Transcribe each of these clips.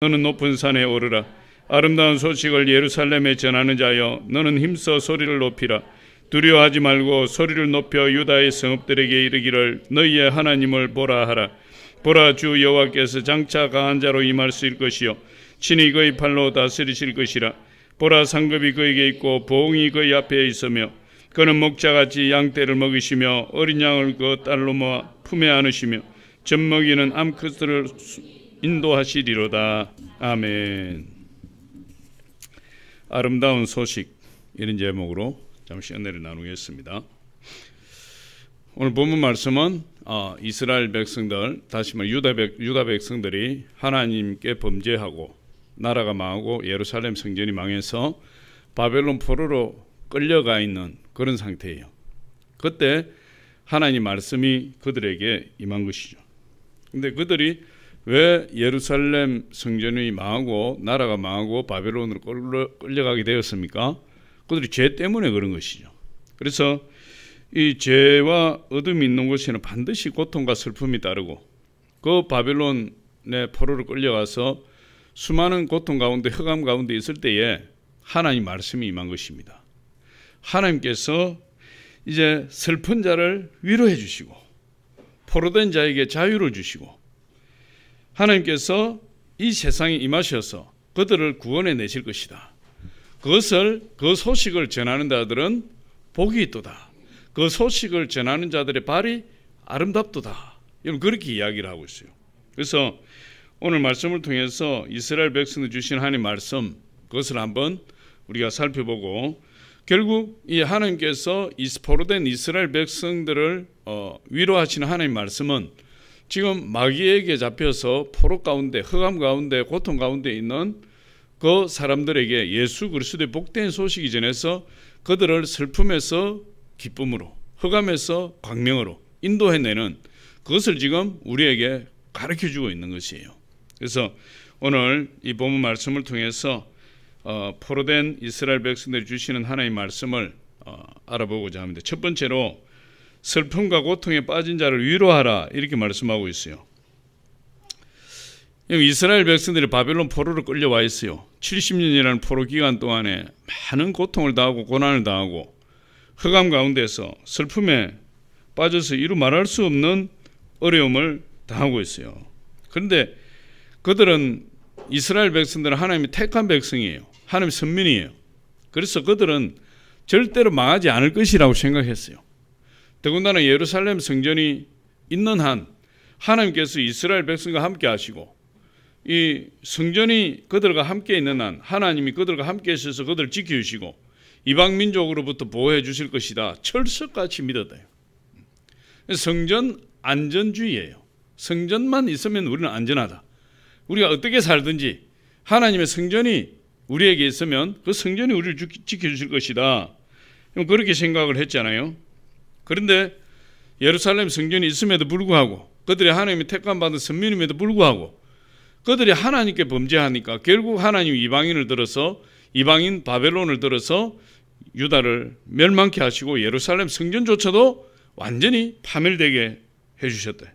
너는 높은 산에 오르라. 아름다운 소식을 예루살렘에 전하는 자여, 너는 힘써 소리를 높이라. 두려워하지 말고 소리를 높여 유다의 성읍들에게 이르기를 너희의 하나님을 보라 하라. 보라, 주 여호와께서 장차 강한 자로 임하실 것이요 친히 그의 팔로 다스리실 것이라. 보라, 상급이 그에게 있고 보응이 그의 앞에 있으며 그는 목자같이 양떼를 먹이시며 어린 양을 그 딸로 모아 품에 안으시며 젖먹이는 암컷들을 인도하시리로다. 아멘. 아름다운 소식, 이런 제목으로 잠시 은혜를 나누겠습니다. 오늘 본문 말씀은 이스라엘 백성들, 다시 말해 유다 백성들이 하나님께 범죄하고 나라가 망하고 예루살렘 성전이 망해서 바벨론 포로로 끌려가 있는 그런 상태예요. 그때 하나님 말씀이 그들에게 임한 것이죠. 근데 그들이 왜 예루살렘 성전이 망하고 나라가 망하고 바벨론으로 끌려가게 되었습니까? 그들이 죄 때문에 그런 것이죠. 그래서 이 죄와 어둠이 있는 곳에는 반드시 고통과 슬픔이 따르고 그 바벨론의 포로로 끌려가서 수많은 고통 가운데 흑암 가운데 있을 때에 하나님 말씀이 임한 것입니다. 하나님께서 이제 슬픈 자를 위로해 주시고 포로된 자에게 자유를 주시고 하나님께서 이 세상에 임하셔서 그들을 구원해 내실 것이다. 그 소식을 전하는 자들은 복이 있도다. 그 소식을 전하는 자들의 발이 아름답도다. 여러분, 그렇게 이야기를 하고 있어요. 그래서 오늘 말씀을 통해서 이스라엘 백성들 주신 하나님 말씀, 그것을 한번 우리가 살펴보고 결국 이 하나님께서 포로된 이스라엘 백성들을 위로하시는 하나님 말씀은 지금 마귀에게 잡혀서 포로 가운데 흑암 가운데 고통 가운데 있는 그 사람들에게 예수 그리스도의 복된 소식이 전해서 그들을 슬픔에서 기쁨으로 흑암에서 광명으로 인도해내는 그것을 지금 우리에게 가르쳐주고 있는 것이에요. 그래서 오늘 이 본문 말씀을 통해서 포로된 이스라엘 백성들이 주시는 하나님의 말씀을 알아보고자 합니다. 첫 번째로 슬픔과 고통에 빠진 자를 위로하라, 이렇게 말씀하고 있어요. 이스라엘 백성들이 바벨론 포로로 끌려와 있어요. 70년이라는 포로 기간 동안에 많은 고통을 당하고 고난을 당하고 흑암 가운데서 슬픔에 빠져서 이루 말할 수 없는 어려움을 당하고 있어요. 그런데 그들은 이스라엘 백성들은 하나님이 택한 백성이에요. 하나님의 선민이에요. 그래서 그들은 절대로 망하지 않을 것이라고 생각했어요. 더군다나 예루살렘 성전이 있는 한 하나님께서 이스라엘 백성과 함께 하시고 이 성전이 그들과 함께 있는 한 하나님이 그들과 함께 있어서 그들을 지켜주시고 이방 민족으로부터 보호해 주실 것이다. 철석같이 믿었대요. 성전 안전주의예요. 성전만 있으면 우리는 안전하다. 우리가 어떻게 살든지 하나님의 성전이 우리에게 있으면 그 성전이 우리를 지켜주실 것이다. 그렇게 생각을 했잖아요. 그런데 예루살렘 성전이 있음에도 불구하고 그들이 하나님의 택함받은 선민임에도 불구하고 그들이 하나님께 범죄하니까 결국 하나님이 이방인을 들어서 이방인 바벨론을 들어서 유다를 멸망케 하시고 예루살렘 성전조차도 완전히 파멸되게 해주셨대.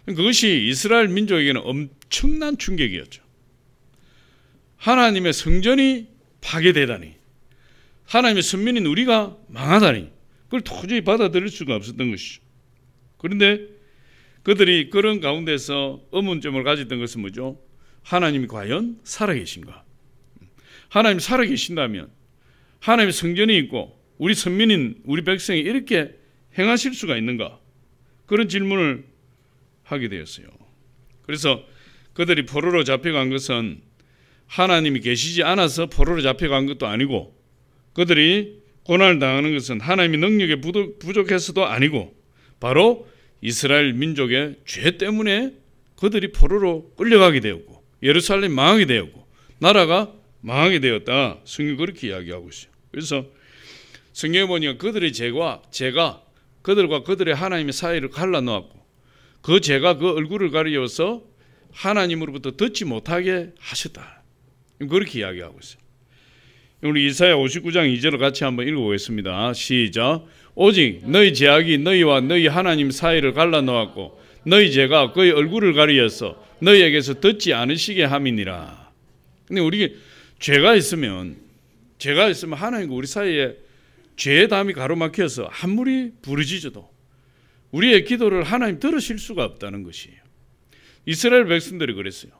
그것이 이스라엘 민족에게는 엄청난 충격이었죠. 하나님의 성전이 파괴되다니, 하나님의 선민인 우리가 망하다니, 그걸 도저히 받아들일 수가 없었던 것이죠. 그런데 그들이 그런 가운데서 의문점을 가졌던 것은 뭐죠? 하나님이 과연 살아계신가? 하나님이 살아계신다면 하나님의 성전이 있고 우리 선민인 우리 백성이 이렇게 행하실 수가 있는가? 그런 질문을 하게 되었어요. 그래서 그들이 포로로 잡혀간 것은 하나님이 계시지 않아서 포로로 잡혀간 것도 아니고 그들이 고난을 당하는 것은 하나님의 능력에 부족해서도 아니고 바로 이스라엘 민족의 죄 때문에 그들이 포로로 끌려가게 되었고 예루살렘이 망하게 되었고 나라가 망하게 되었다. 성경이 그렇게 이야기하고 있어요. 그래서 성경에 보니까 그들의 죄가 그들과 그들의 하나님의 사이를 갈라놓았고 그 죄가 그 얼굴을 가리워서 하나님으로부터 듣지 못하게 하셨다. 그렇게 이야기하고 있어요. 우리 이사야 59장 2절을 같이 한번 읽어보겠습니다. 시작. 오직 너희 죄악이 너희와 너희 하나님 사이를 갈라놓았고 너희 죄가 그의 얼굴을 가리어서 너희에게서 듣지 않으시게 함이니라. 근데 우리 죄가 있으면 하나님과 우리 사이에 죄의 담이 가로막혀서 아무리 부르짖어도 우리의 기도를 하나님 들으실 수가 없다는 것이에요. 이스라엘 백성들이 그랬어요.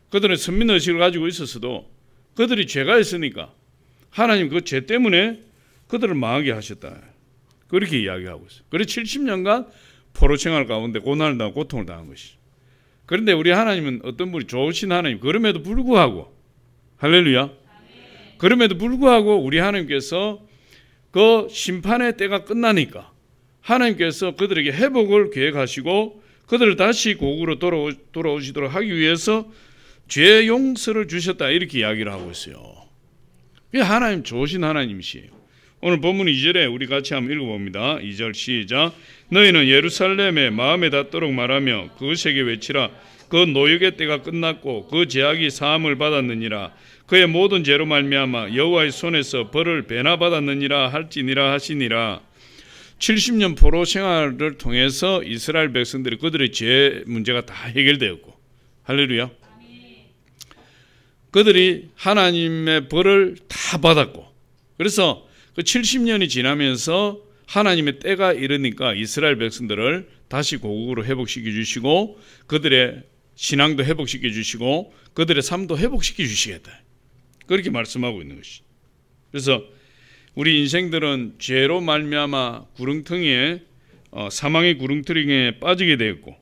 그들은 선민의식을 가지고 있었어도 그들이 죄가 있으니까 하나님 그 죄 때문에 그들을 망하게 하셨다. 그렇게 이야기하고 있어요. 그래서 70년간 포로 생활 가운데 고난을 당하고 고통을 당한 것이죠. 그런데 우리 하나님은 어떤 분이 좋으신 하나님, 그럼에도 불구하고 할렐루야, 그럼에도 불구하고 우리 하나님께서 그 심판의 때가 끝나니까 하나님께서 그들에게 회복을 계획하시고 그들을 다시 고국으로 돌아오시도록 하기 위해서 죄 용서를 주셨다, 이렇게 이야기를 하고 있어요. 그게 하나님 좋으신 하나님이시에요. 오늘 본문 2절에 우리 같이 한번 읽어봅니다. 2절 시작. 너희는 예루살렘에 마음에 닿도록 말하며 그것에게 외치라. 그 노역의 때가 끝났고 그 죄악이 사함을 받았느니라. 그의 모든 죄로 말미암아 여호와의 손에서 벌을 배나 받았느니라 할지니라 하시니라. 70년 포로 생활을 통해서 이스라엘 백성들이 그들의 죄 문제가 다 해결되었고, 할렐루야, 그들이 하나님의 벌을 다 받았고, 그래서 그 70년이 지나면서 하나님의 때가 이르니까 이스라엘 백성들을 다시 고국으로 회복시켜 주시고 그들의 신앙도 회복시켜 주시고 그들의 삶도 회복시켜 주시겠다, 그렇게 말씀하고 있는 것이. 그래서 우리 인생들은 죄로 말미암아 구렁텅이에 사망의 구렁텅이에 빠지게 되었고,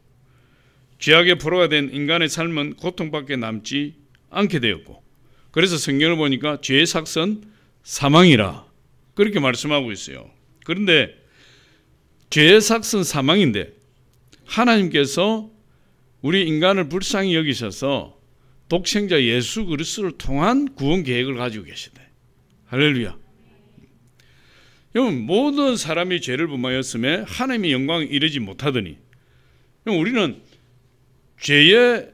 죄악의 포로가 된 인간의 삶은 고통밖에 남지 않게 되었고, 그래서 성경을 보니까 죄의 삭은 사망이라 그렇게 말씀하고 있어요. 그런데 죄의 삭은 사망인데 하나님께서 우리 인간을 불쌍히 여기셔서 독생자 예수 그리스도를 통한 구원 계획을 가지고 계시대. 할렐루야. 모든 사람이 죄를 범하였음에 하나님의 영광에 이르지 못하더니, 우리는 죄를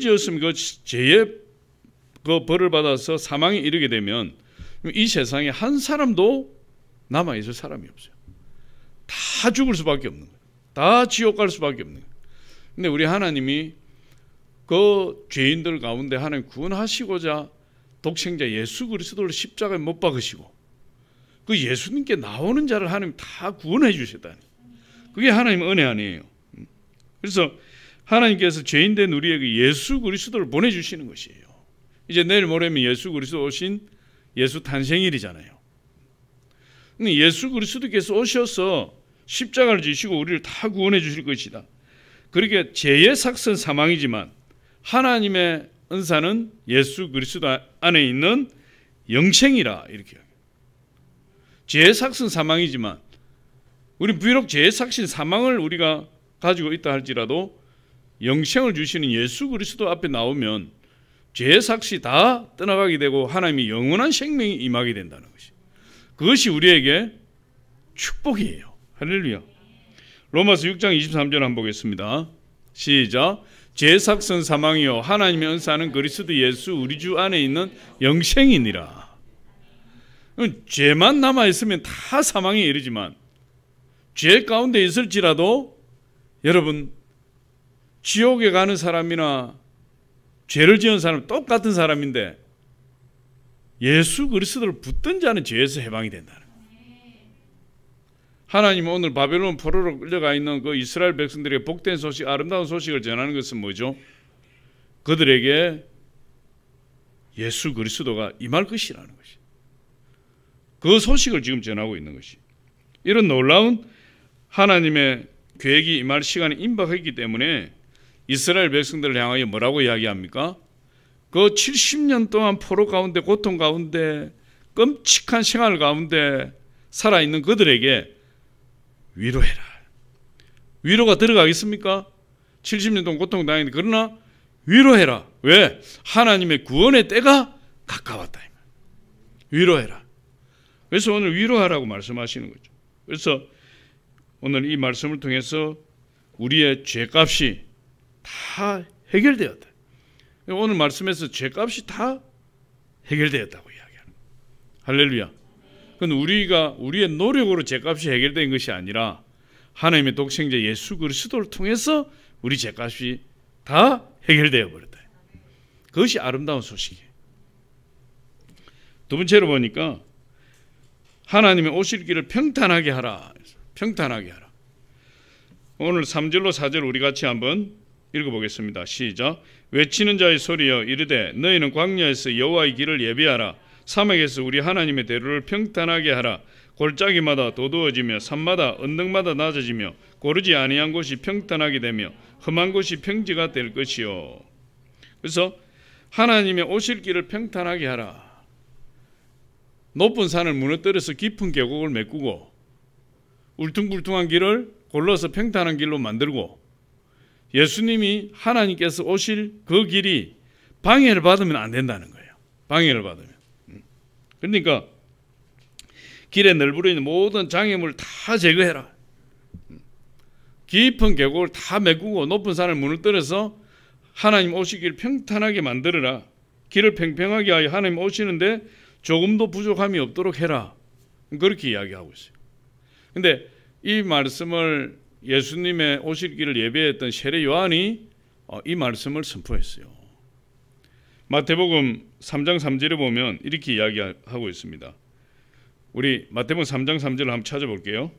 지었으면 그 죄의 그 벌을 받아서 사망에 이르게 되면 이 세상에 한 사람도 남아 있을 사람이 없어요. 다 죽을 수밖에 없는 거예요. 다 지옥 갈 수밖에 없는 거예요. 근데 우리 하나님이 그 죄인들 가운데 하나님 구원하시고자 독생자 예수 그리스도를 십자가에 못 박으시고 그 예수님께 나오는 자를 하나님 다 구원해 주셨다니, 그게 하나님의 은혜 아니에요. 그래서 하나님께서 죄인된 우리에게 예수 그리스도를 보내주시는 것이에요. 이제 내일 모레면 예수 그리스도 오신 예수 탄생일이잖아요. 근데 예수 그리스도께서 오셔서 십자가를 지시고 우리를 다 구원해 주실 것이다. 그렇게 죄의 삭은 사망이지만 하나님의 은사는 예수 그리스도 안에 있는 영생이라, 이렇게. 죄의 삭은 사망이지만 우리 비록 죄의 삭신 사망을 우리가 가지고 있다 할지라도 영생을 주시는 예수 그리스도 앞에 나오면 죄의 삭시 다 떠나가게 되고 하나님이 영원한 생명이 임하게 된다는 것이, 그것이 우리에게 축복이에요. 할렐루야. 로마서 6장 23절 한번 보겠습니다. 시작. 죄의 삭은 사망이요 하나님의 은사는 그리스도 예수 우리 주 안에 있는 영생이니라. 죄만 남아있으면 다 사망에 이르지만 죄 가운데 있을지라도 여러분, 지옥에 가는 사람이나 죄를 지은 사람 똑같은 사람인데 예수 그리스도를 붙든 자는 죄에서 해방이 된다는 거예요. 하나님은 오늘 바벨론 포로로 끌려가 있는 그 이스라엘 백성들에게 복된 소식, 아름다운 소식을 전하는 것은 뭐죠? 그들에게 예수 그리스도가 임할 것이라는 것이, 그 소식을 지금 전하고 있는 것이. 이런 놀라운 하나님의 계획이 임할 시간이 임박했기 때문에 이스라엘 백성들을 향하여 뭐라고 이야기합니까? 그 70년 동안 포로 가운데, 고통 가운데, 끔찍한 생활 가운데 살아있는 그들에게 위로해라. 위로가 들어가겠습니까? 70년 동안 고통 당했는데, 그러나 위로해라. 왜? 하나님의 구원의 때가 가까웠다. 위로해라. 그래서 오늘 위로하라고 말씀하시는 거죠. 그래서 오늘 이 말씀을 통해서 우리의 죄값이 다 해결되었다. 오늘 말씀에서 죄값이 다 해결되었다고 이야기하는 거예요. 할렐루야. 그건 우리의 노력으로 죄값이 해결된 것이 아니라 하나님의 독생자 예수 그리스도를 통해서 우리 죄값이 다 해결되어 버렸다. 그것이 아름다운 소식이에요. 두 번째로 보니까 하나님의 오실 길을 평탄하게 하라. 평탄하게 하라. 오늘 3절로 4절 우리 같이 한번 읽어보겠습니다. 시작. 외치는 자의 소리여 이르되 너희는 광야에서 여호와의 길을 예비하라. 사막에서 우리 하나님의 대로를 평탄하게 하라. 골짜기마다 도두어지며 산마다 언덕마다 낮아지며 고르지 아니한 곳이 평탄하게 되며 험한 곳이 평지가 될 것이요. 그래서 하나님의 오실 길을 평탄하게 하라. 높은 산을 무너뜨려서 깊은 계곡을 메꾸고 울퉁불퉁한 길을 골라서 평탄한 길로 만들고 예수님이 하나님께서 오실 그 길이 방해를 받으면 안 된다는 거예요. 방해를 받으면. 그러니까 길에 널브러 있는 모든 장애물을 다 제거해라. 깊은 계곡을 다 메꾸고 높은 산을 무너뜨려서 하나님 오시길 평탄하게 만들어라. 길을 평평하게 하여 하나님 오시는데 조금도 부족함이 없도록 해라. 그렇게 이야기하고 있어요. 근데 이 말씀을 예수님의 오실 길을 예배했던 세례 요한이 이 말씀을 선포했어요. 마태복음 3장 3절에 보면 이렇게 이야기하고 있습니다. 우리 마태복음 3장 3절을 한번 찾아볼게요.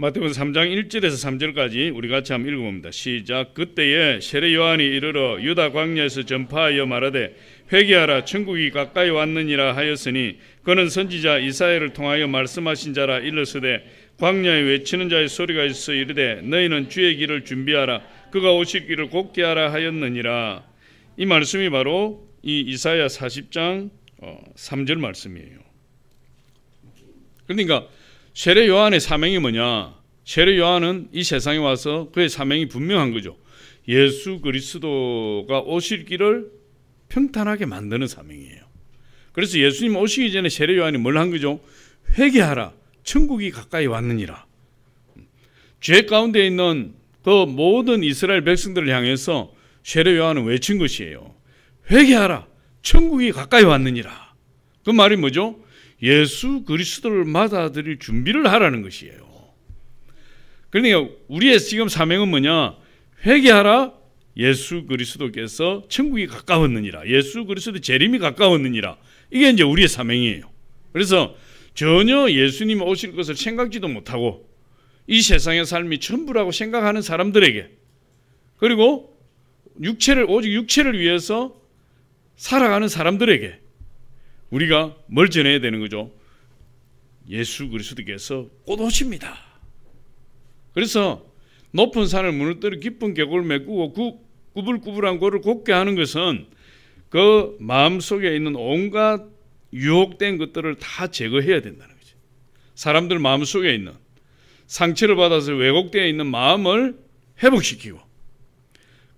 마태복음 3장 1절에서 3절까지 우리 같이 한번 읽어봅니다. 시작. 그때에 세례 요한이 이르러 유다 광야에서 전파하여 말하되 회개하라 천국이 가까이 왔느니라 하였으니 그는 선지자 이사야를 통하여 말씀하신 자라. 일러서되 광야에 외치는 자의 소리가 있어 이르되 너희는 주의 길을 준비하라. 그가 오실 길을 곧게 하라 하였느니라. 이 말씀이 바로 이 이사야 40장 3절 말씀이에요. 그러니까 세례 요한의 사명이 뭐냐? 세례 요한은 이 세상에 와서 그의 사명이 분명한 거죠. 예수 그리스도가 오실 길을 평탄하게 만드는 사명이에요. 그래서 예수님 오시기 전에 세례 요한이 뭘 한 거죠? 회개하라. 천국이 가까이 왔느니라. 죄 가운데 있는 그 모든 이스라엘 백성들을 향해서 세례 요한은 외친 것이에요. 회개하라. 천국이 가까이 왔느니라. 그 말이 뭐죠? 예수 그리스도를 맞아들일 준비를 하라는 것이에요. 그러니까 우리의 지금 사명은 뭐냐? 회개하라. 예수 그리스도께서 천국이 가까웠느니라. 예수 그리스도 재림이 가까웠느니라. 이게 이제 우리의 사명이에요. 그래서 전혀 예수님 오실 것을 생각지도 못하고 이 세상의 삶이 전부라고 생각하는 사람들에게, 그리고 오직 육체를 위해서 살아가는 사람들에게 우리가 뭘 전해야 되는 거죠? 예수 그리스도께서 곧 오십니다. 그래서 높은 산을 무너뜨려 깊은 계곡을 메꾸고 구불구불한 골을 곱게 하는 것은 그 마음속에 있는 온갖 유혹된 것들을 다 제거해야 된다는 거죠. 사람들 마음속에 있는 상처를 받아서 왜곡되어 있는 마음을 회복시키고,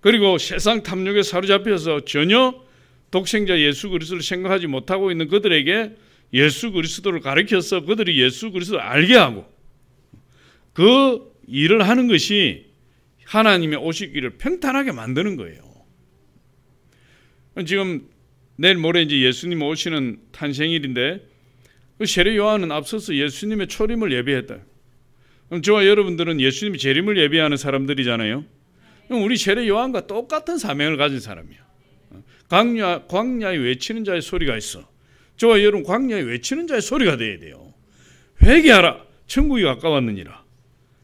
그리고 세상 탐욕에 사로잡혀서 전혀 독생자 예수 그리스도를 생각하지 못하고 있는 그들에게 예수 그리스도를 가르쳐서 그들이 예수 그리스도를 알게 하고, 그 일을 하는 것이 하나님의 오실 길을 평탄하게 만드는 거예요. 지금 내일 모레 이제 예수님 오시는 탄생일인데 그 세례 요한은 앞서서 예수님의 초림을 예배했다. 그럼 저와 여러분들은 예수님의 재림을 예배하는 사람들이잖아요. 그럼 우리 세례 요한과 똑같은 사명을 가진 사람이야. 광야에 외치는 자의 소리가 있어. 저와 여러분 광야에 외치는 자의 소리가 돼야 돼요. 회개하라. 천국이 가까웠느니라.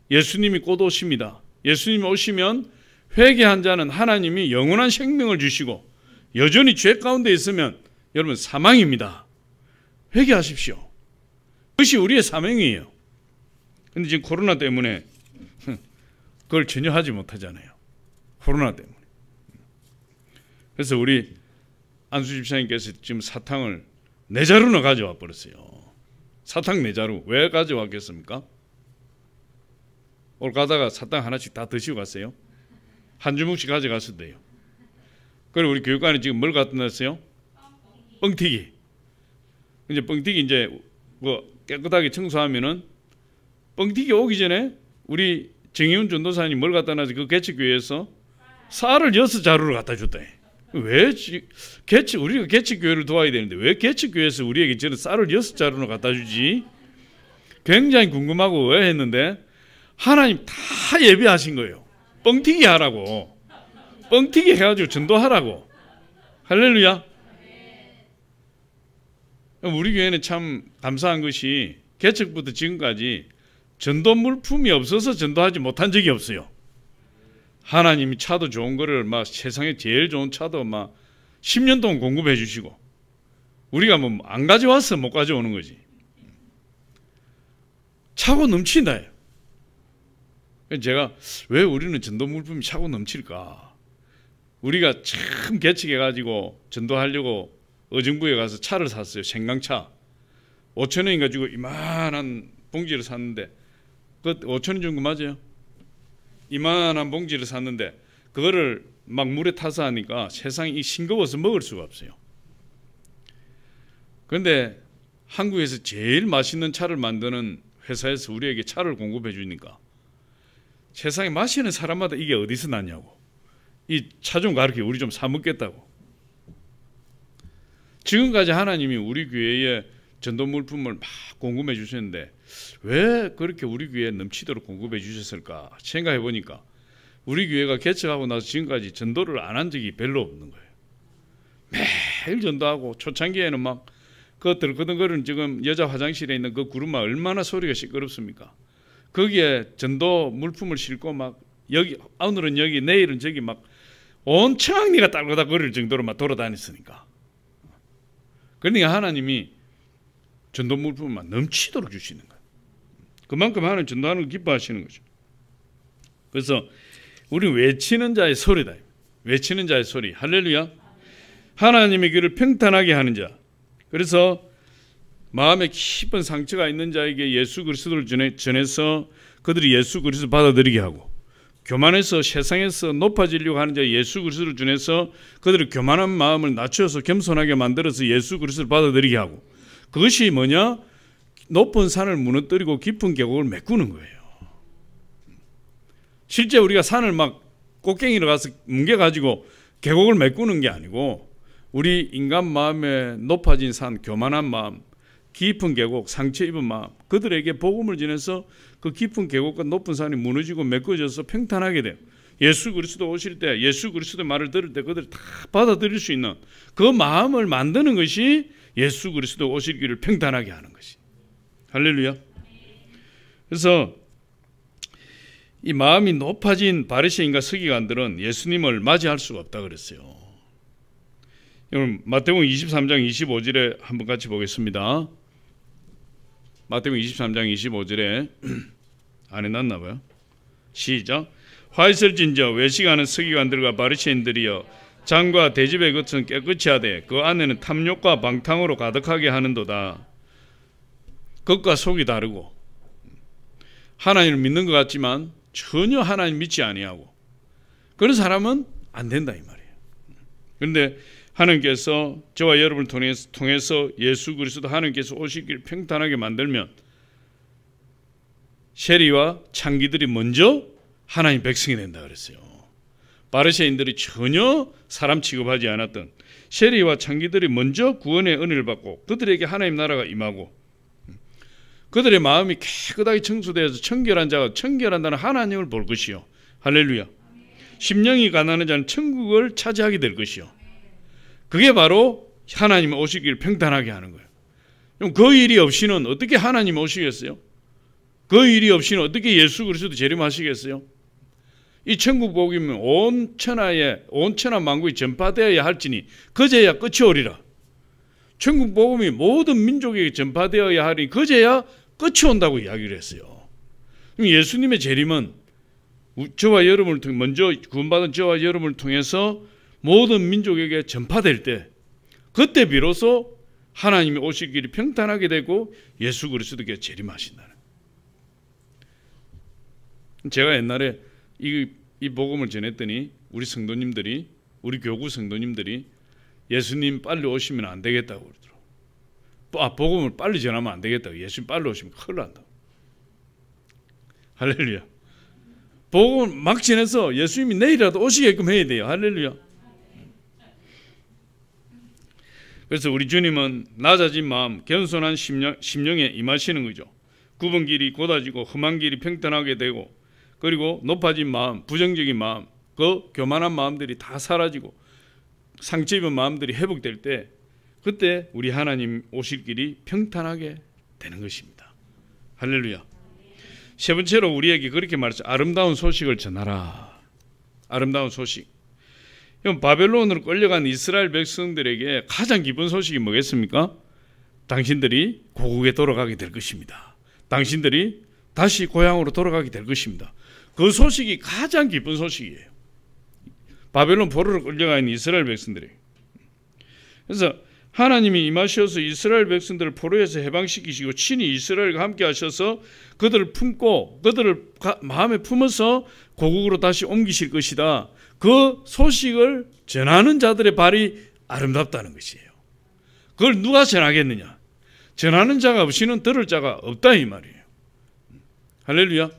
예수님이 곧 오십니다. 예수님이 오시면 회개한 자는 하나님이 영원한 생명을 주시고, 여전히 죄 가운데 있으면 여러분 사망입니다. 회개하십시오. 그것이 우리의 사명이에요. 그런데 지금 코로나 때문에 그걸 전혀 하지 못하잖아요. 코로나 때문에. 그래서 우리 안수 집사님께서 지금 사탕을 4자루나 가져와 버렸어요. 사탕 4자루. 왜 가져왔겠습니까? 오늘 가다가 사탕 하나씩 다 드시고 갔어요. 한 주먹씩 가져갔어도 돼요. 그리고 우리 교육관이 지금 뭘 갖다 놨어요? 뻥튀기. 이제 뻥튀기 이제 뭐 깨끗하게 청소하면은, 뻥튀기 오기 전에 우리 정혜훈 전도사님 뭘 갖다 놨어요? 그 개척교회에서 쌀을 6자루를 갖다 줬다. 왜 우리가 개척교회를 도와야 되는데 왜 개척교회에서 우리에게 저는 쌀을 6자루나 갖다 주지? 굉장히 궁금하고 왜 했는데 하나님 다 예비하신 거예요. 뻥튀기 하라고. 뻥튀기 해가지고 전도하라고. 할렐루야. 우리 교회는 참 감사한 것이 개척부터 지금까지 전도 물품이 없어서 전도하지 못한 적이 없어요. 하나님이 차도 좋은 거를 막 세상에 제일 좋은 차도 막 10년 동안 공급해 주시고 우리가 뭐 안 가져와서 못 가져오는 거지. 차고 넘친다. 제가 왜 우리는 전도 물품이 차고 넘칠까? 우리가 처음 개척해가지고 전도하려고 어정부에 가서 차를 샀어요. 생강차 5,000원인 가지고 이만한 봉지를 샀는데 그 5,000원 정도 맞아요? 이만한 봉지를 샀는데 그거를 막 물에 타서 하니까 세상이 싱거워서 먹을 수가 없어요. 그런데 한국에서 제일 맛있는 차를 만드는 회사에서 우리에게 차를 공급해 주니까 세상에 마시는 사람마다 이게 어디서 났냐고. 이 차 좀 가르쳐 우리 좀 사 먹겠다고. 지금까지 하나님이 우리 교회에 전도 물품을 막 공급해 주셨는데 왜 그렇게 우리 교회에 넘치도록 공급해 주셨을까 생각해 보니까 우리 교회가 개척하고 나서 지금까지 전도를 안 한 적이 별로 없는 거예요. 매일 전도하고 초창기에는 막 그것들 그런 지금 여자 화장실에 있는 그 구름만 얼마나 소리가 시끄럽습니까? 거기에 전도 물품을 싣고 막 여기 오늘은 여기 내일은 저기 막 온 청학리가 딸그닥거릴 정도로 막 돌아다녔으니까. 그러니까 하나님이 전도 물품을 막 넘치도록 주시는 거예요. 그만큼 하나님 전도하는 걸 기뻐하시는 거죠. 그래서 우리 외치는 자의 소리다. 외치는 자의 소리. 할렐루야. 하나님의 길을 평탄하게 하는 자. 그래서 마음에 깊은 상처가 있는 자에게 예수 그리스도를 전해서 그들이 예수 그리스도를 받아들이게 하고 교만해서 세상에서 높아지려고 하는 자에 예수 그리스도를 전해서 그들의 교만한 마음을 낮춰서 겸손하게 만들어서 예수 그리스도를 받아들이게 하고 그것이 뭐냐? 높은 산을 무너뜨리고 깊은 계곡을 메꾸는 거예요. 실제 우리가 산을 막 꼭갱이로 가서 뭉개가지고 계곡을 메꾸는 게 아니고 우리 인간 마음에 높아진 산, 교만한 마음, 깊은 계곡, 상처 입은 마음 그들에게 복음을 전해서 그 깊은 계곡과 높은 산이 무너지고 메꿔져서 평탄하게 돼요. 예수 그리스도 오실 때 예수 그리스도의 말을 들을 때 그들이 다 받아들일 수 있는 그 마음을 만드는 것이 예수 그리스도 오실 길을 평탄하게 하는 것이. 할렐루야. 그래서 이 마음이 높아진 바리새인과 서기관들은 예수님을 맞이할 수가 없다 그랬어요. 마태복음 23장 25절에 한번 같이 보겠습니다. 마태복음 23장 25절에 안 해놨나 봐요. 시작. 화 있을진저 외식하는 서기관들과 바리새인들이여 장과 대접의 것은 깨끗이 하되 그 안에는 탐욕과 방탕으로 가득하게 하는도다. 겉과 속이 다르고 하나님을 믿는 것 같지만 전혀 하나님 믿지 아니하고 그런 사람은 안 된다 이 말이에요. 그런데 하나님께서 저와 여러분을 통해서 예수 그리스도 하나님께서 오시길 평탄하게 만들면 세리와 창기들이 먼저 하나님 백성이 된다 그랬어요. 바리새인들이 전혀 사람 취급하지 않았던 세리와 창기들이 먼저 구원의 은혜를 받고 그들에게 하나님 나라가 임하고 그들의 마음이 깨끗하게 청소되어서 청결한 자가 청결한다는 하나님을 볼 것이요. 할렐루야. 심령이 가난한 자는 천국을 차지하게 될 것이요. 그게 바로 하나님 오시길 평탄하게 하는 거예요. 그럼 그 일이 없이는 어떻게 하나님 오시겠어요? 그 일이 없이는 어떻게 예수 그리스도 재림하시겠어요? 이 천국 복음은 온 천하 만국에 전파되어야 할지니 그제야 끝이 오리라. 천국 복음이 모든 민족에게 전파되어야 하니 그제야 끝이 온다고 이야기를 했어요. 그럼 예수님의 재림은 저와 여러분을 통해 먼저 구원받은 저와 여러분을 통해서 모든 민족에게 전파될 때 그때 비로소 하나님이 오실 길이 평탄하게 되고 예수 그리스도께 재림하신다는. 제가 옛날에 이 복음을 전했더니 우리 성도님들이 우리 교구 성도님들이 예수님 빨리 오시면 안 되겠다고 그러더라고요. 복음을 빨리 전하면 안 되겠다고. 예수님 빨리 오시면 큰일 난다고. 할렐루야. 복음을 막 전해서 예수님이 내일이라도 오시게끔 해야 돼요. 할렐루야. 그래서 우리 주님은 낮아진 마음, 겸손한 심령에 임하시는 거죠. 굽은 길이 곧아지고 험한 길이 평탄하게 되고, 그리고 높아진 마음, 부정적인 마음, 그 교만한 마음들이 다 사라지고 상처 입은 마음들이 회복될 때, 그때 우리 하나님 오실 길이 평탄하게 되는 것입니다. 할렐루야. 세 번째로 우리에게 그렇게 말했죠. 아름다운 소식을 전하라. 아름다운 소식. 바벨론으로 끌려간 이스라엘 백성들에게 가장 기쁜 소식이 뭐겠습니까? 당신들이 고국에 돌아가게 될 것입니다. 당신들이 다시 고향으로 돌아가게 될 것입니다. 그 소식이 가장 기쁜 소식이에요. 바벨론 포로로 끌려가 있는 이스라엘 백성들에게. 그래서 하나님이 임하셔서 이스라엘 백성들을 포로에서 해방시키시고 친히 이스라엘과 함께 하셔서 그들을 품고 그들을 마음에 품어서 고국으로 다시 옮기실 것이다. 그 소식을 전하는 자들의 발이 아름답다는 것이에요. 그걸 누가 전하겠느냐? 전하는 자가 없이는 들을 자가 없다 이 말이에요. 할렐루야.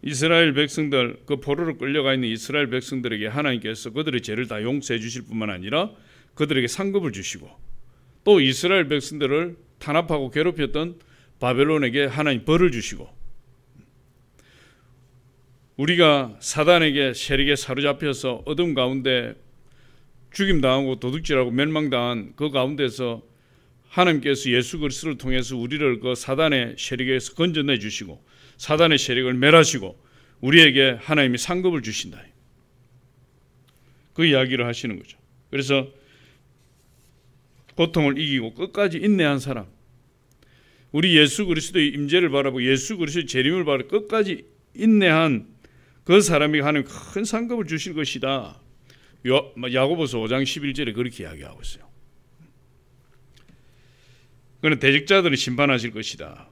이스라엘 백성들, 그 포로로 끌려가 있는 이스라엘 백성들에게 하나님께서 그들의 죄를 다 용서해 주실 뿐만 아니라 그들에게 상급을 주시고, 또 이스라엘 백성들을 탄압하고 괴롭혔던 바벨론에게 하나님 벌을 주시고, 우리가 사단에게 세력에 사로잡혀서 어둠 가운데 죽임당하고 도둑질하고 멸망당한 그 가운데서 하나님께서 예수 그리스도를 통해서 우리를 그 사단의 세력에서 건져내 주시고 사단의 세력을 멸하시고 우리에게 하나님이 상급을 주신다. 그 이야기를 하시는 거죠. 그래서 고통을 이기고 끝까지 인내한 사람, 우리 예수 그리스도의 임재를 바라보고 예수 그리스도의 재림을 바라보고 끝까지 인내한 그 사람이 하나님 큰 상급을 주실 것이다. 야고보서 5장 11절에 그렇게 이야기하고 있어요. 그는 대적자들을 심판하실 것이다.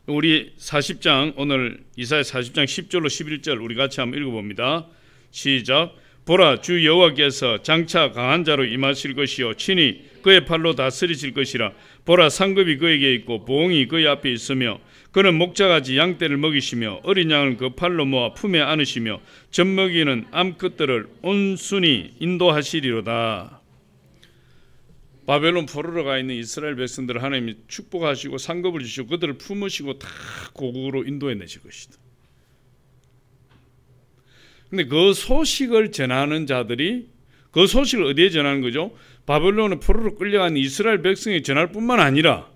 우리 40장, 오늘 이사야 40장 10절로 11절 우리 같이 한번 읽어봅니다. 시작. 보라, 주 여호와께서 장차 강한 자로 임하실 것이요 친히 그의 팔로 다스리실 것이라. 보라, 상급이 그에게 있고 보응이 그의 앞에 있으며 그는 목자같이 양떼를 먹이시며 어린 양을 그 팔로 모아 품에 안으시며 젖먹이는 암컷들을 온순히 인도하시리로다. 바벨론 포로로 가 있는 이스라엘 백성들을 하나님이 축복하시고 상급을 주시고 그들을 품으시고 다 고국으로 인도해내실 것이다. 근데 그 소식을 전하는 자들이, 그 소식을 어디에 전하는 거죠? 바벨론의 포로로 끌려간 이스라엘 백성에 전할 뿐만 아니라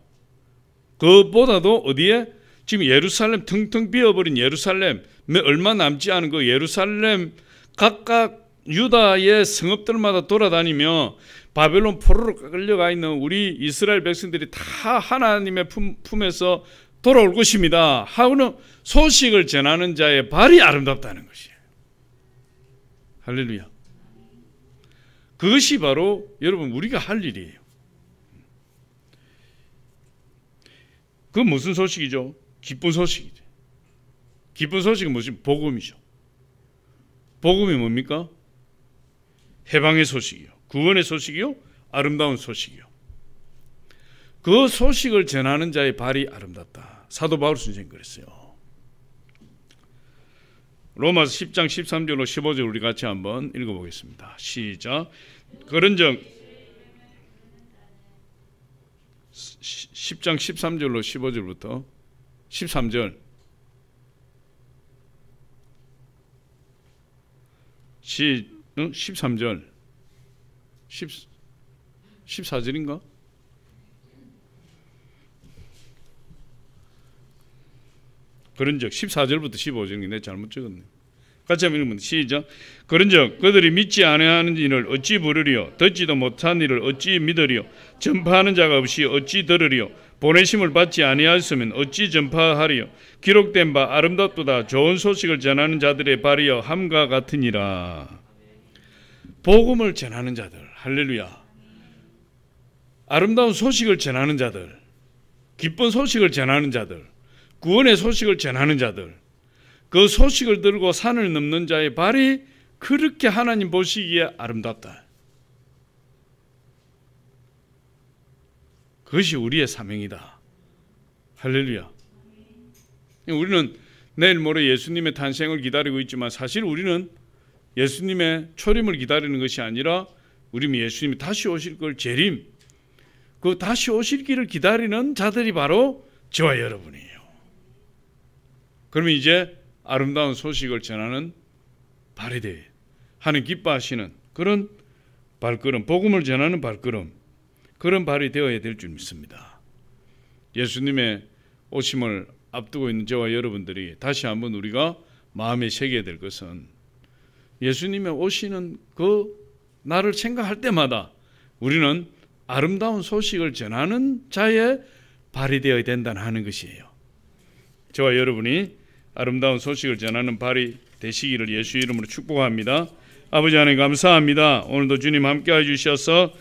그보다도 어디에? 지금 예루살렘 텅텅 비어버린 예루살렘, 얼마 남지 않은 그 예루살렘 각각 유다의 성읍들마다 돌아다니며 바벨론 포로로 끌려가 있는 우리 이스라엘 백성들이 다 하나님의 품에서 돌아올 것입니다 하고는 소식을 전하는 자의 발이 아름답다는 것이에요. 할렐루야. 그것이 바로 여러분 우리가 할 일이에요. 그 무슨 소식이죠? 기쁜 소식이죠. 기쁜 소식은 무슨? 복음이죠. 복음이 뭡니까? 해방의 소식이요, 구원의 소식이요, 아름다운 소식이요. 그 소식을 전하는 자의 발이 아름답다. 사도 바울 선생님 그랬어요. 로마서 10장 13절로 15절 우리 같이 한번 읽어보겠습니다. 시작. 그런즉 10장 13절로 15절부터 13절 13절 14절인가? 그런즉 14절부터 15절인데 잘못 적었네. 같이 한번 읽으면 시작. 그런즉 그들이 믿지 아니하는 일을 어찌 부르리요? 듣지도 못한 일을 어찌 믿으리요? 전파하는 자가 없이 어찌 들으리요? 보내심을 받지 아니하였으면 어찌 전파하리요? 기록된 바 아름답도다 좋은 소식을 전하는 자들의 발이여 함과 같으니라. 복음을 전하는 자들, 할렐루야. 아름다운 소식을 전하는 자들, 기쁜 소식을 전하는 자들, 구원의 소식을 전하는 자들, 그 소식을 들고 산을 넘는 자의 발이 그렇게 하나님 보시기에 아름답다. 그것이 우리의 사명이다. 할렐루야. 우리는 내일 모레 예수님의 탄생을 기다리고 있지만 사실 우리는 예수님의 초림을 기다리는 것이 아니라 우리는 예수님이 다시 오실 걸 재림, 그 다시 오실 길을 기다리는 자들이 바로 저와 여러분이에요. 그러면 이제 아름다운 소식을 전하는 발이 돼 하는 기뻐하시는 그런 발걸음, 복음을 전하는 발걸음, 그런 발이 되어야 될 줄 믿습니다. 예수님의 오심을 앞두고 있는 저와 여러분들이 다시 한번 우리가 마음에 새겨야 될 것은 예수님의 오시는 그 날을 생각할 때마다 우리는 아름다운 소식을 전하는 자의 발이 되어야 된다는 것이에요. 저와 여러분이 아름다운 소식을 전하는 발이 되시기를 예수 이름으로 축복합니다. 아버지 하나님 감사합니다. 오늘도 주님 함께해 주셔서